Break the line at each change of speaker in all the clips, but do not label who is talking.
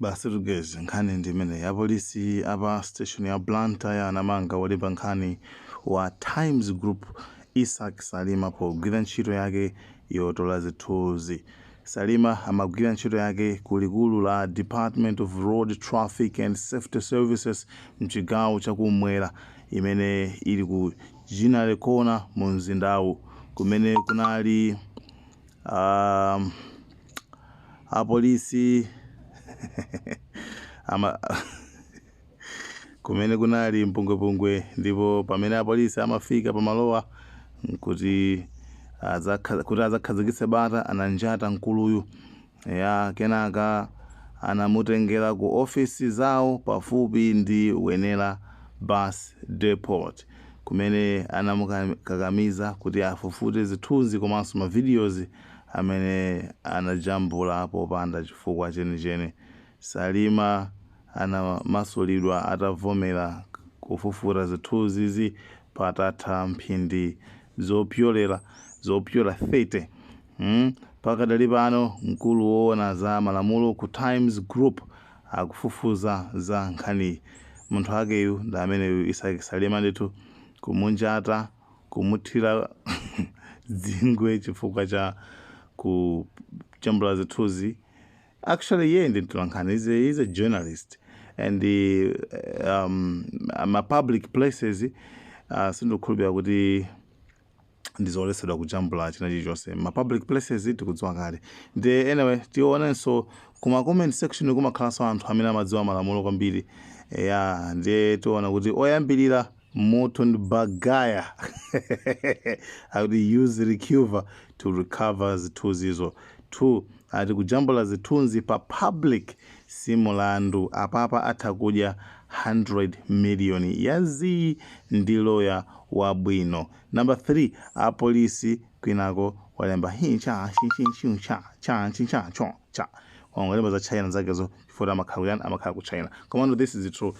Basi tugeze nkhani ndimene ya polisi apa station ya Blantyre anamanga wolemba nkhani wa Times Group Isaac Salima pogwira ntchito yake yotola zithunzi. Salima amagwira ntchito yake kulikulu la Department of Road Traffic and Safety Services mchigawo chakumwera imene ili ku Jinale Corner mu mzindawu kumene kunali apolisi kumene kunali mpungwepungwe ndipo pamene apolisi amafika pamalowa kuti azakhazikitse bata ananjata mkuluyu ya kenaka anamutengera ku ofisi zawo pafupi ndi Wenera Bus Depot kumene anamukakamiza kuti afufute zithunzi komanso ma videos amene anajambula popanda chifukwa chenicheni. Salima anamasulidwa atavomera kufufuta zithunzi izi patatha mphindi zopyola 30. Pakadali pano mkulu woona za malamulo ku Times Group akufufuza za nkhani. Munthu akeyu ndi ameneyu Isaac Salima ndithu kumunjata kumuthira dzingwe chifukwa cha kujambula zithunzi. Actually, yeye ndi mtolankhani. He's a journalist and public places sindikhulupirira kuti ndizoletsedwa kujambula china chilichonse. Public places tikudziwa kale. Anyway, tionenso kuma comment section kumakhalanso anthu amene amadziwa malamulo kwambiri. Ndiye tiona kuti oyambirira Morton Bagaya I would use recuver to recover zithunzi izo. 2 ati kujambula zithunzi pa public simulandu apapa atakudya 100 million yazi ndi lawyer wabwino. Number 3 apolisi kwinako walemba cha wangolemba za China zakezo chifukwa amakhala ku China. Commando, this is the truth.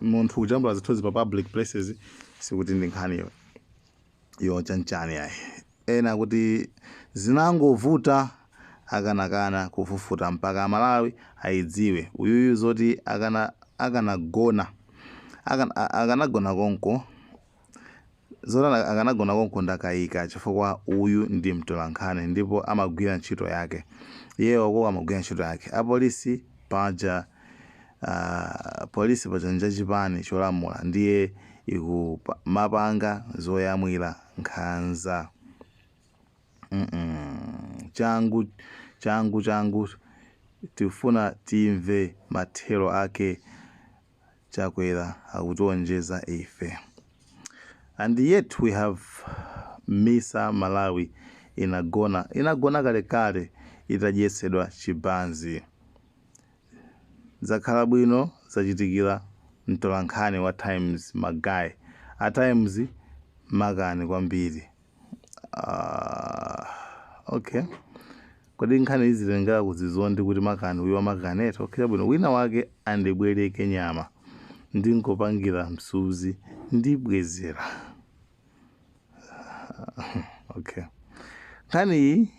Munthu kujambula zithunzi pa public places sikuti ndi nkhani yochanchani yayi. Ena kuti zinangovuta akanakana kufufuta mpaka Malawi aidziwe uyuyu zoti akanagona konko zona akanagona konko ndakayika chifukwa uyu ndi mtolankhani ndipo amagwira ntchito yake. Yewo amagwira ntchito yake. Apolisi paja polisi pachanja chipani cholamula ndiye mapanga zoyamwira nkhanza. changu tifuna timve mathero ake chakwera akutionjeza ife. And yet we have Misa Malawi inagona kalekale itadyetsedwa chibanzi. Zakhala bwino zachitikira mtolankhani wa Times Magayi. A Times magani kwambiri. Okay. Kodi nkhani izi zilengera kuzizondi kuti makani uyo maganeto kila bwino wina wake andibwereke nyama ndingopangira msuzi ndibwezera. Okay. Nkhani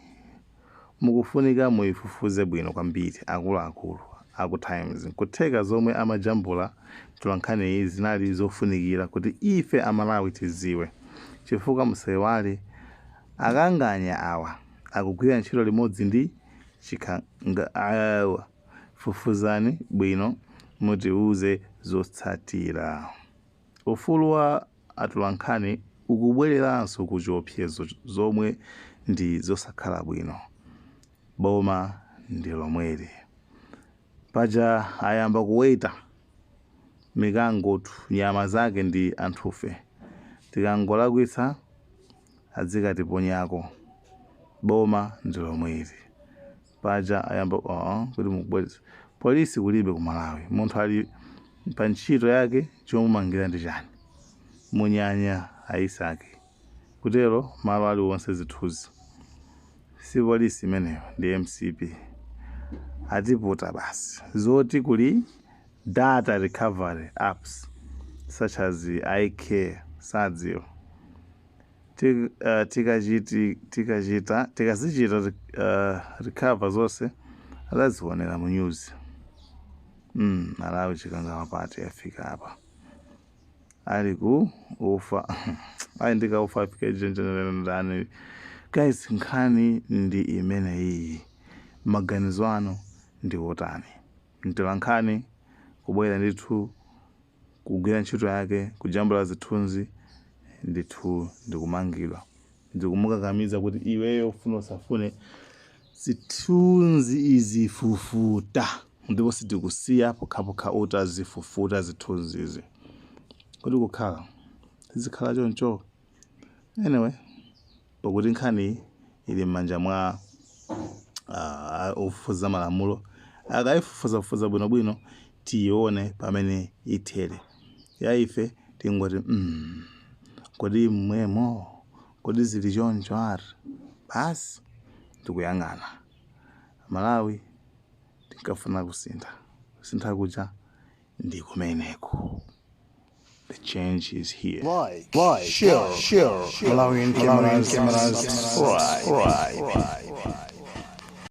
mukufunika muifufuze bwino kwambiri akuluakulu aku Times kutheka zomwe amajambula mtolankhani izi zinali zofunikira kuti ife Amalawi tiziwe chifukwa musewale akanganya awa akugwira ntchito limodzi ndi chikanga fufuzani bwino mutiuze zotsatira. Ufulu wa atolankhani ukubwereranso ku chiopsezo zomwe ndi zosakhala bwino. Boma ndi lomweli paja ayamba kuweta mikangotu nyama zake ndi anthufe tikangolakwitsa adzikatiponyako. Boma ndi lomweli paja ayamba kuti mubwezi polisi kulibe ku Malawi. Munthu ali pa ntchito yake chomumangira ndi chani munyanya aisake kutero malo aliwonse zithunzi. Si polisi imeneyo ndi MCP atiputa basi zoti kuli data recovery apps such as iCare sadziwa tikazichita recover zonse azazionera mu news. Malawi Chikangawa Party yafika hapa ali ku ufa ayindika ufa afika ndani. Guys, nkhani ndi imene iyi, maganizo ano ndi otani. Mtola nkhani kubwera ndithu kugwira ntchito yake kujambula zithunzi ndithu ndikumangidwa. Ndikumukakamiza kuti iweyo ufuna usafune zithunzi izifufuta ndipo sitikusiya pokhapokha utazifufuta zithunzi izi kuti kukhala zizikhala choncho. Anyway, pakuti nkhani ili m'manja mwa ofufuza malamulo, akayifufuza bwinobwino tione pamene ithere. Ife tingoti kodi mmwemo, kodi zili choncho ari, basi tikuyang'ana. Malawi tinkafuna kusintha kuja ndi kumeneko. The change is here.
Like, share, Malawian cameras, right.